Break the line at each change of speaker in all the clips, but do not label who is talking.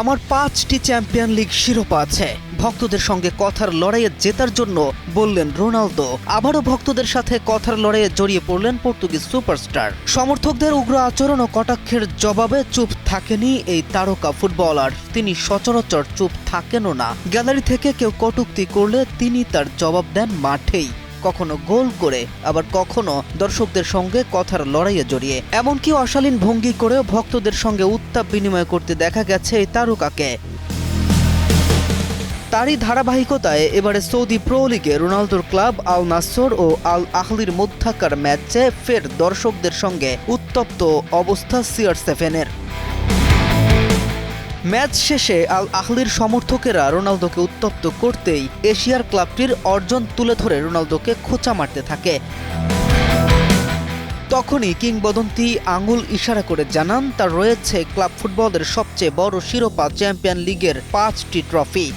আমার 5টি champion league শিরোপা আছে। ভক্তদের সঙ্গে কথার লড়াইয়ে জেতার জন্য বললেন রোনালদো। আবারও ভক্তদের সাথে কথার লড়াইয়ে জড়িয়ে পড়লেন পর্তুগিজ সুপারস্টার। সমর্থকদের উগ্র আচরণ ও কটাক্ষের জবাবে চুপ থাকেনি এই তারকা ফুটবলার। তিনি সচরাচর চুপ থাকেনও না। গ্যালারি থেকে কেউ কটূক্তি করলে তিনি তার জবাব দেন মাঠেই, কখনো গোল করে, আবার কখনো দর্শকদের সঙ্গে কথার লড়াইয়ে জড়িয়ে। এমনকি অশালীন ভঙ্গি করেও ভক্তদের সঙ্গে উত্তাপ বিনিময় করতে দেখা গেছে এই তারকাকে। তারই ধারাবাহিকতায় এবারে সৌদি প্রো লিগে রোনালদোর ক্লাব আল নাসর ও আল আহলির মধ্যকার ম্যাচে ফের দর্শকদের সঙ্গে উত্তপ্ত অবস্থা CR7-এর। ম্যাচ শেষে আল আহলির সমর্থকেরা রোনালদোকে উত্তপ্ত করতেই এশিয়ার ক্লাবটির অর্জন তুলে ধরে রোনালদোকে খোঁচা মারতে থাকে। তখনই কিংবদন্তি আঙুল ইশারা করে জানান তার রয়েছে ক্লাব ফুটবলের সবচেয়ে বড় শিরোপা চ্যাম্পিয়ন লিগের 5টি ট্রফি।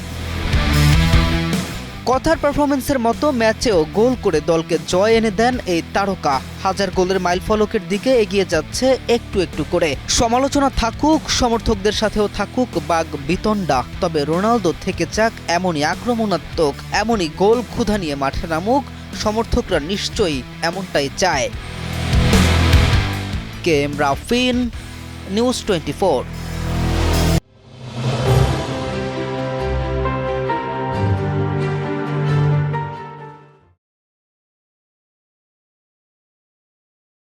কথার পারফরমেন্সের মতো ম্যাচেও গোল করে দলকে জয় এনে দেন এই তারকা। হাজার গোলের মাইলফলকের দিকে এগিয়ে যাচ্ছে একটু একটু করে। সমালোচনা থাকুক, সমর্থকদের সাথেও থাকুক বাগ বিতণ্ডা, তবে রোনালদো থেকে যাক এমনই আক্রমণাত্মক, এমনই গোল ক্ষুধা নিয়ে মাঠে নামুক। সমর্থকরা নিশ্চয়ই এমনটাই চায়। KM রাফিন, নিউজ 24।